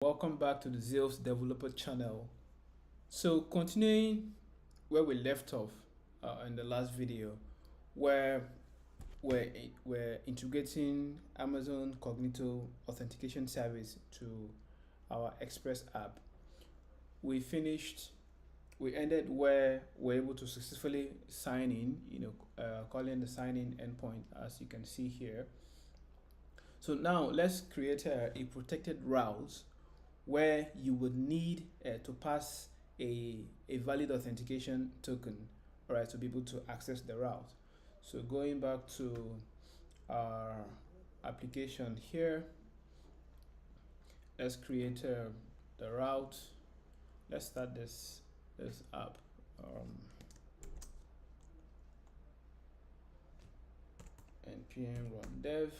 Welcome back to the Zeus Developer channel. So continuing where we left off in the last video, where we're integrating Amazon Cognito authentication service to our Express app. We finished, we ended where we're able to successfully sign in, calling the sign in endpoint as you can see here. So now let's create a protected route where you would need to pass a valid authentication token, all right, to be able to access the route. So going back to our application here, let's create the route. Let's start this app. Npm run dev.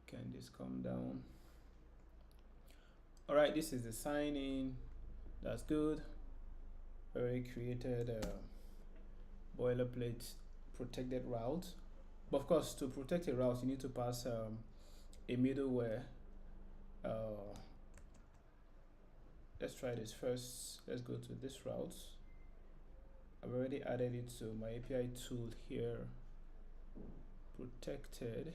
Can this come down? All right, this is the sign in. That's good. Already created a boilerplate protected route. But of course, to protect a route, you need to pass a middleware. Let's try this first. Let's go to this route. I've already added it to my API tool here. Protected.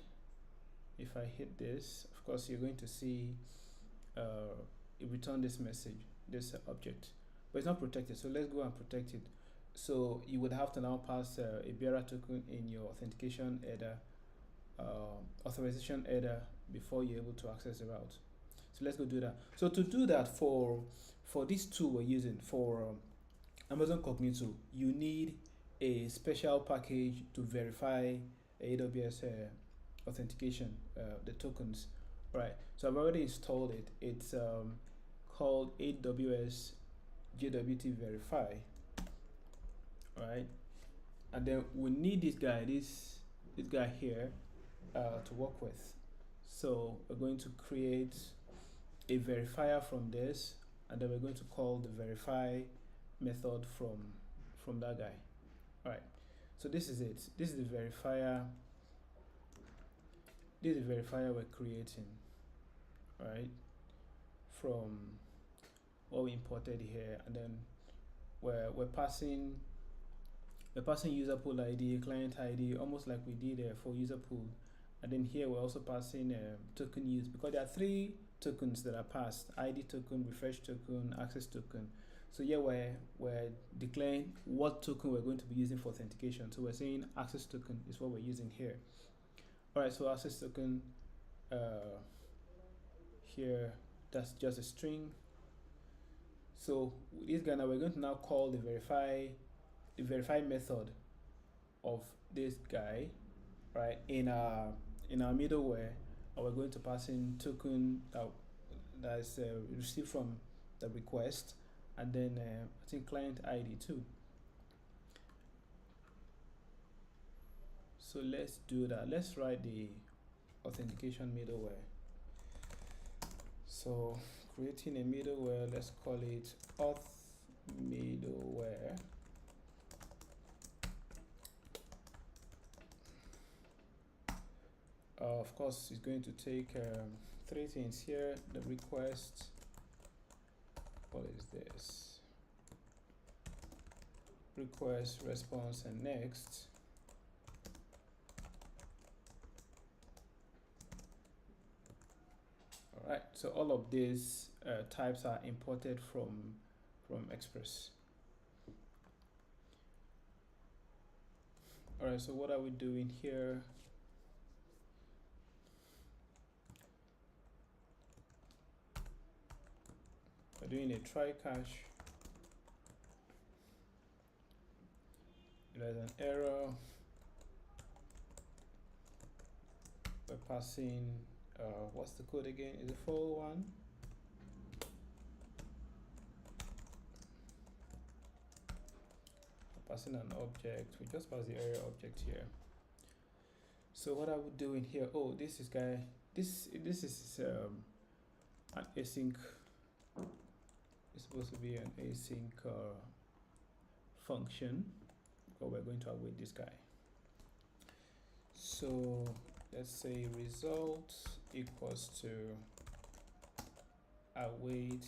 If I hit this, of course, you're going to see it return this message, this object, but it's not protected. So let's go and protect it. So you would have to now pass a bearer token in your authentication header, authorization header, before you're able to access the route. So let's go do that. So to do that, for this tool we're using for Amazon Cognito, you need a special package to verify AWS authentication, the tokens. Right, so I've already installed it. It's called AWS JWT Verify. Right, and then we need this guy, this guy here, to work with. So we're going to create a verifier from this, and then we're going to call the verify method from that guy. All right, so this is it. This is the verifier. This is the verifier we're creating, right, from what we imported here, and then we're passing user pool ID, client ID, almost like we did for user pool. And then here we're also passing token use, because there are 3 tokens that are passed: ID token, refresh token, access token. So yeah, we're declaring what token we're going to be using for authentication. So we're saying access token is what we're using here. All right, so access token here, that's just a string. So this guy, now we're going to now call the verify method of this guy, right, in our middleware, and we're going to pass in token that's received from the request, and then I think client ID too. So let's do that. Let's write the authentication middleware. So creating a middleware, let's call it auth middleware. Of course, it's going to take 3 things here: the request, what is this, request, response, and next. All right, so all of these types are imported from Express. All right, so what are we doing here? We're doing a try catch. There's an error. We're passing, what's the code again? Is it 401? Passing an object. We just pass the error object here. So what are we doing here? Oh, this is guy. This is an async. It's supposed to be an async function, but we're going to await this guy. So let's say result equals to await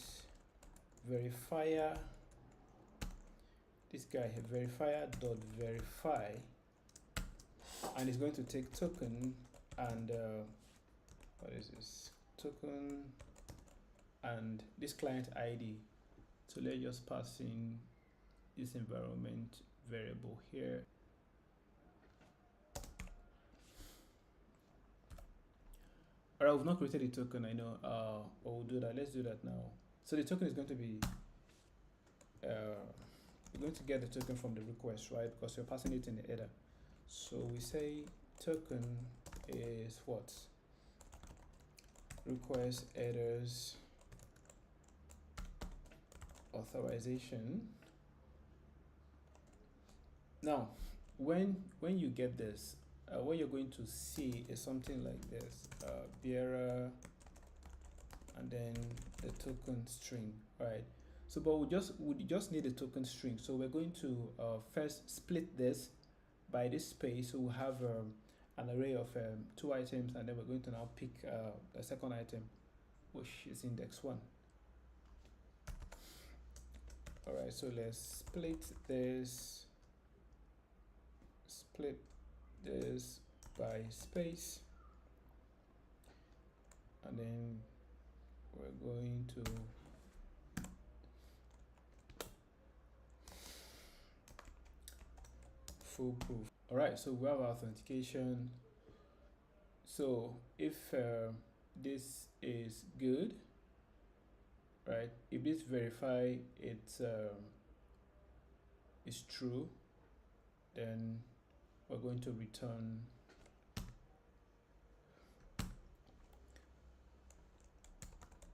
verifier. This guy here, verifier dot verify, and it's going to take token and what is this, token and this client ID. So let's just pass in this environment variable here. All right, we've not created a token, I know, but we'll do that. Let's do that now. So the token is going to be, we're going to get the token from the request, right? Because we're passing it in the header. So we say token is what? Request headers authorization. Now, when you get this, what you're going to see is something like this: bearer, and then the token string, right? So, but we just need a token string. So we're going to first split this by this space. So we'll have an array of 2 items, and then we're going to now pick the second item, which is index 1. All right, so let's split this by space, and then we're going to foolproof. All right, so we have our authentication. So if this is good, right? If this verify it's is true, then we're going to return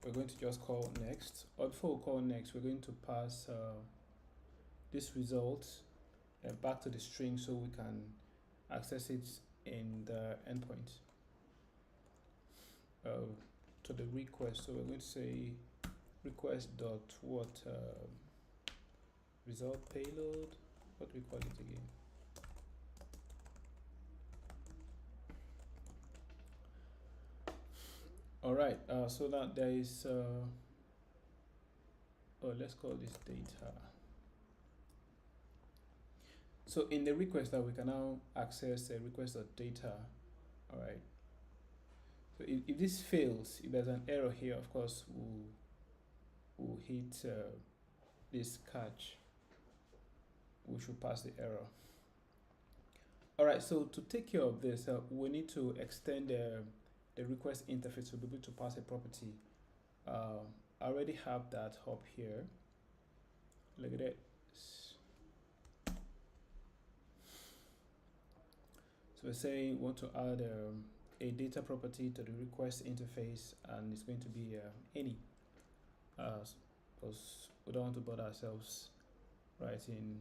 we're going to just call next, or before we call next, we're going to pass this result back to the string so we can access it in the endpoint to the request. So we're going to say request dot what result payload, what do we call it again? All right, so that there is let's call this data. So in the request that we can now access a request of data. All right, so if this fails, if there's an error here, of course we'll hit this catch, we should pass the error. All right, so to take care of this, we need to extend the request interface to be able to pass a property. I already have that up here. Look at it. So we're saying we want to add a data property to the request interface, and it's going to be any, because we don't want to bother ourselves writing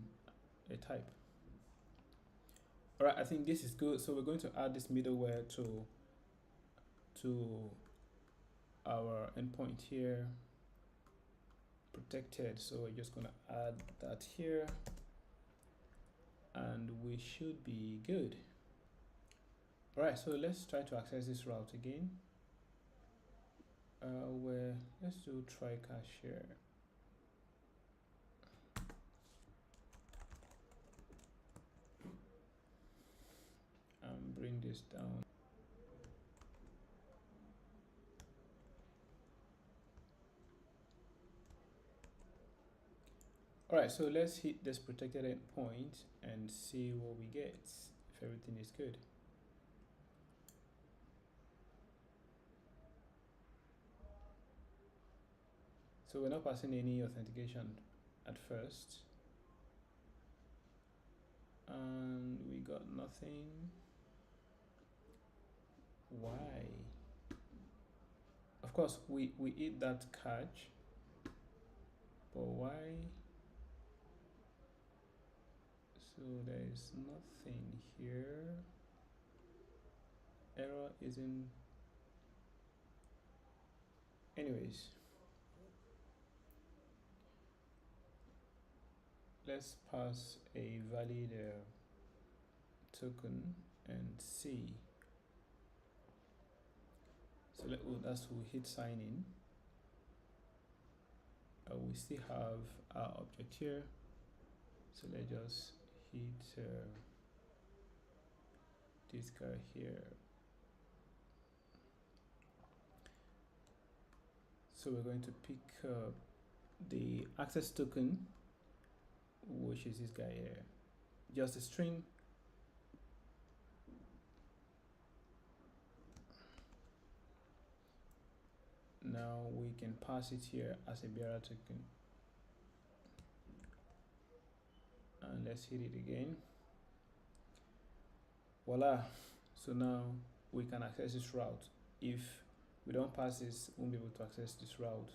a type. All right, I think this is good. So we're going to add this middleware to our endpoint here, protected. So we're just going to add that here, and we should be good. All right, so let's try to access this route again. Let's do try cache here. And bring this down. All right, so let's hit this protected endpoint and see what we get, if everything is good. So we're not passing any authentication at first, and we got nothing. Why? Of course, we hit that catch, but why? So there is nothing here. Error isn't. Anyways, let's pass a valid token and see. So that's we hit sign in. we still have our object here, so let's just hit this guy here. So we're going to pick the access token, which is this guy here, just a string. Now we can pass it here as a bearer token, and let's hit it again. Voila. So now we can access this route. If we don't pass this, we won't be able to access this route.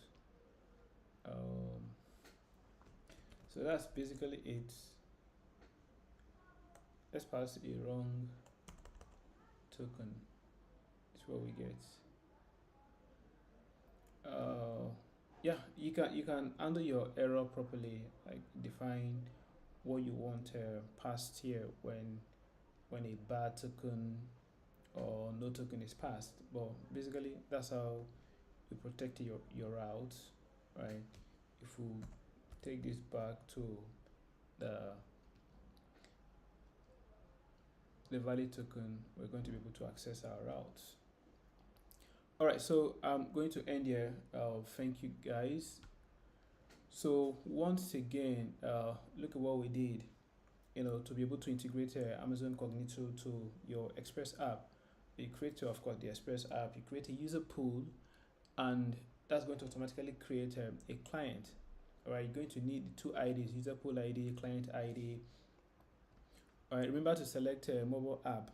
So that's basically it. Let's pass a wrong token. That's what we get. Yeah, you can handle your error properly, like define what you want passed here when a bad token or no token is passed. But basically that's how you protect your route, right? If we take this back to the valid token, we're going to be able to access our routes. All right, so I'm going to end here. Thank you guys. So once again, look at what we did, to be able to integrate Amazon Cognito to your Express app. You create, of course, the Express app, you create a user pool, and that's going to automatically create a client. All right, you're going to need two IDs, user pool ID, client ID. All right, remember to select a mobile app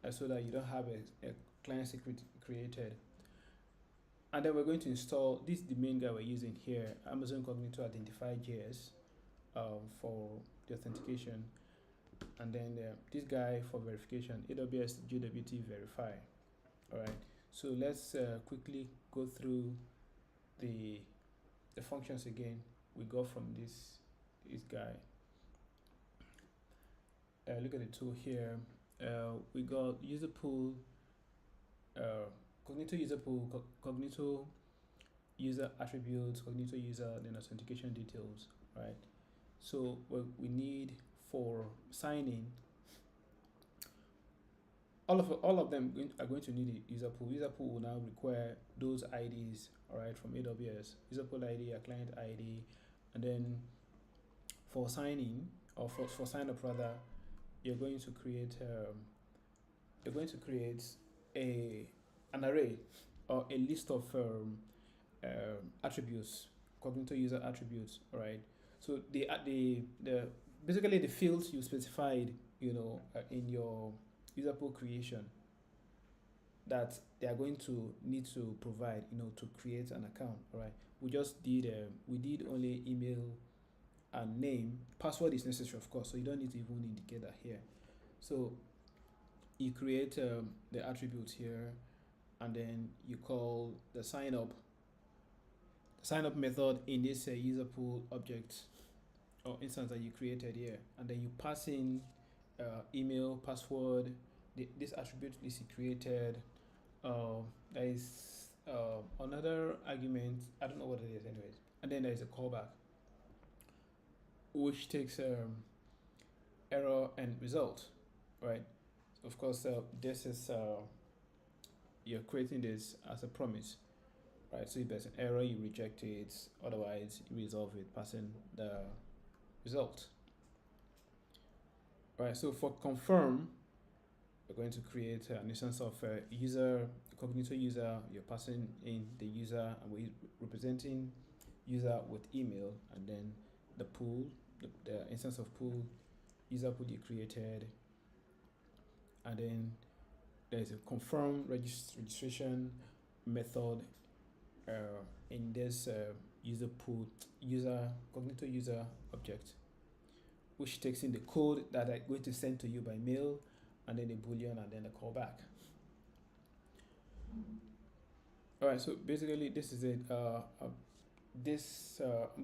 so that you don't have a client secret created. And then we're going to install, this is the main guy we're using here, Amazon Cognito Authentication for the authentication. And then this guy for verification, AWS Verify. All right, so let's quickly go through the functions again we got from this guy. Look at the tool here. We got user pool, Cognito user pool, Cognito user attributes, Cognito user, then authentication details, right? So what we need for signing, all of them are going to need a user pool. User pool will now require those IDs, all right, from AWS. User pool ID, a client ID, and then for signing, or for sign up rather, you're going to create an array or a list of attributes, Cognito user attributes, all right? So the basically the fields you specified, in your user pool creation, that they are going to need to provide, to create an account, all right? We just did we did only email and name. Password is necessary, of course, so you don't need to even indicate that here. So you create the attributes here, and then you call the sign up method in this user pool object or instance that you created here, and then you pass in email, password, this attribute is created. There is another argument, I don't know what it is anyways, and then there is a callback which takes error and result, right? So of course this is you're creating this as a promise, right? So if there's an error, you reject it, otherwise you resolve it passing the result. Right, so for confirm, we're going to create an instance of user, Cognito user. You're passing in the user, and we're representing user with email, and then the pool, the instance of pool, user pool you created, and then there's a confirm registration method in this user pool, Cognito user object, which takes in the code that I'm going to send to you by mail, and then a boolean, and then a callback. All right, so basically this is it. I'm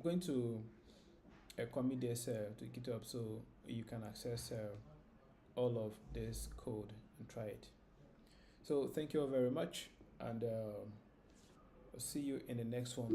going to commit this to GitHub so you can access all of this code and try it. So thank you all very much, and I'll see you in the next one.